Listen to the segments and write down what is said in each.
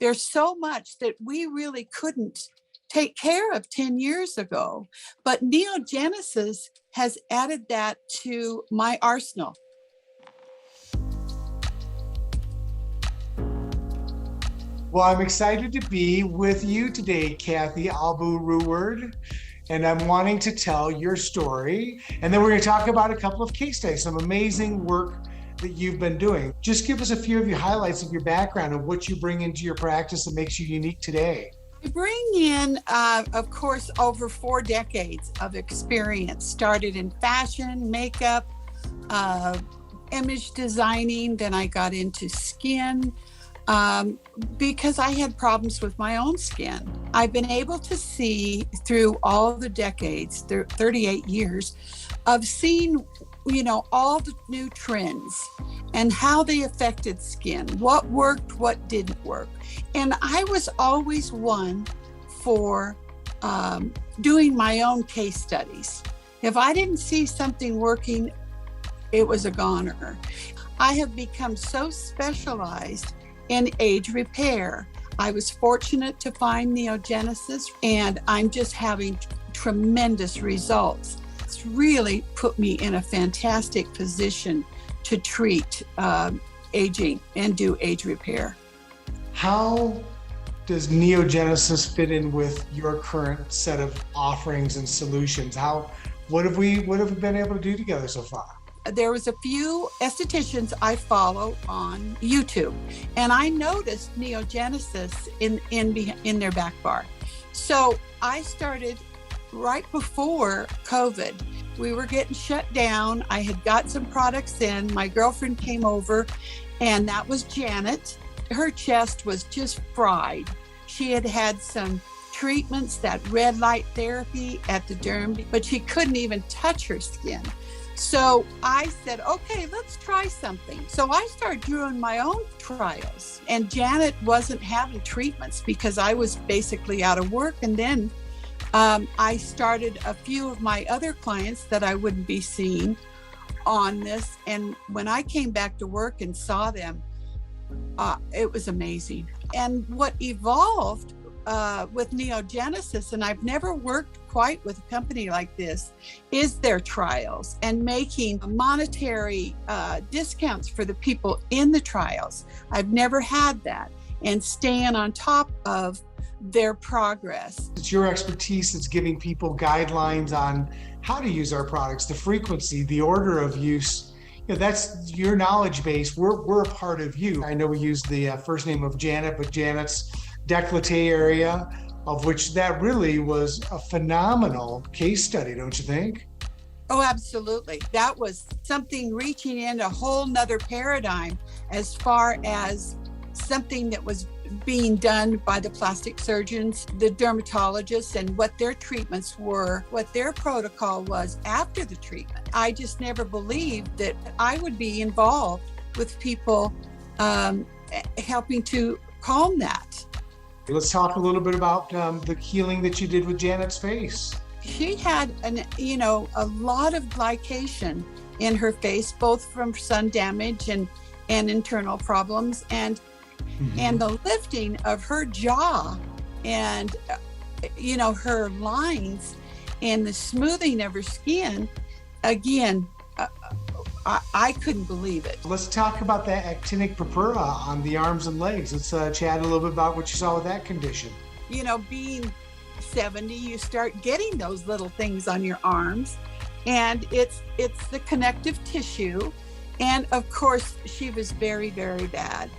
There's so much that we really couldn't take care of 10 years ago. But Neogensis has added that to my arsenal. Well, I'm excited to be with you today, Kathy Albu-Ruward, and I'm wanting to tell your story. And then we're going to talk about a couple of case studies, some amazing work that you've been doing. Just give us a few of your highlights of your background and what you bring into your practice that makes you unique today. I bring in, of course, over 4 decades of experience. Started in fashion, makeup, image designing, then I got into skin, because I had problems with my own skin. I've been able to see through all the decades, 38 years, of seeing, all the new trends and how they affected skin, what worked, what didn't work. And I was always one for doing my own case studies. If I didn't see something working, it was a goner. I have become so specialized in age repair. I was fortunate to find Neogensis, and I'm just having tremendous results. It's really put me in a fantastic position to treat aging and do age repair. How does Neogensis fit in with your current set of offerings and solutions? What have we been able to do together so far? There was a few estheticians I follow on YouTube, and I noticed Neogensis in their back bar. So I started right before COVID. We were getting shut down. I had got some products in. My girlfriend came over, and that was Janet. Her chest was just fried. She had had some treatments, that red light therapy at the derm, but she couldn't even touch her skin. So I said, okay, let's try something. So I started doing my own trials, and Janet wasn't having treatments because I was basically out of work. And then I started a few of my other clients that I wouldn't be seeing on this. And when I came back to work and saw them, it was amazing. And what evolved with Neogensis, and I've never worked quite with a company like this, is their trials and making monetary discounts for the people in the trials. I've never had that, and staying on top of their progress. It's your expertise that's giving people guidelines on how to use our products, the frequency, the order of use. That's your knowledge base. We're a part of you. I know we use the first name of Janet, but Janet's décolleté area, of which that really was a phenomenal case study, don't you think? Oh, absolutely. That was something reaching in a whole nother paradigm as far as something that was being done by the plastic surgeons, the dermatologists, and what their treatments were, what their protocol was after the treatment. I just never believed that I would be involved with people helping to calm that. Let's talk a little bit about the healing that you did with Janet's face. She had a lot of glycation in her face, both from sun damage and internal problems, and the lifting of her jaw and her lines and the smoothing of her skin. Again, I couldn't believe it. Let's talk about that actinic papura on the arms and legs. Let's chat a little bit about what you saw with that condition. Being 70, you start getting those little things on your arms, and it's the connective tissue. And of course, she was very, very bad.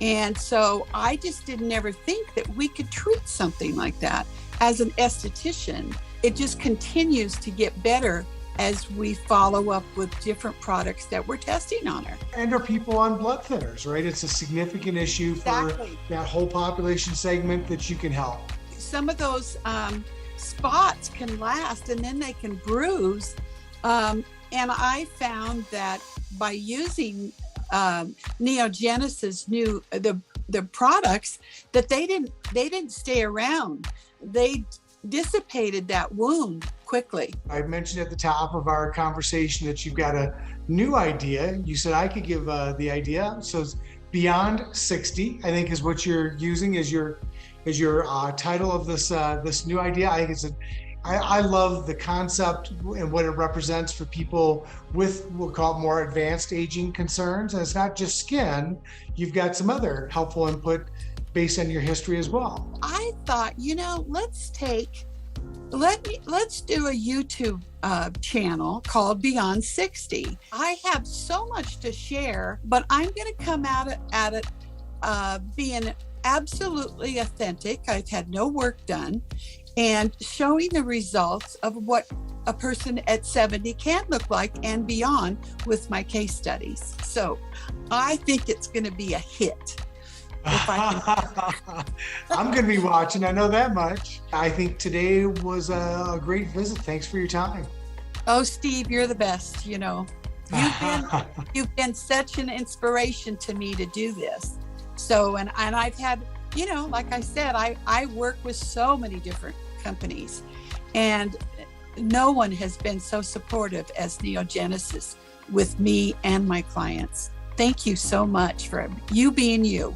And so I just didn't ever think that we could treat something like that. As an esthetician, it just continues to get better as we follow up with different products that we're testing on her. And are people on blood thinners, right? It's a significant issue for that whole population segment that you can help. Some of those spots can last, and then they can bruise. And I found that by using Neogensis the products, that they didn't stay around. They dissipated that wound quickly. I mentioned at the top of our conversation that you've got a new idea. You said I could give the idea. So Beyond 60, I think, is what you're using as your title of this new idea. I think I love the concept and what it represents for people with, we'll call it, more advanced aging concerns. And it's not just skin, you've got some other helpful input based on your history as well. I thought, let's do a YouTube channel called Beyond 60. I have so much to share, but I'm going to come at it being absolutely authentic. I've had no work done, and showing the results of what a person at 70 can look like and beyond with my case studies. So I think it's going to be a hit. I'm going to be watching, I know that much. I think today was a great visit. Thanks for your time. Oh, Steve, you're the best. You've been such an inspiration to me to do this. So, and I've had, like I said, I work with so many different companies, and no one has been so supportive as Neogensis with me and my clients. Thank you so much for you being you.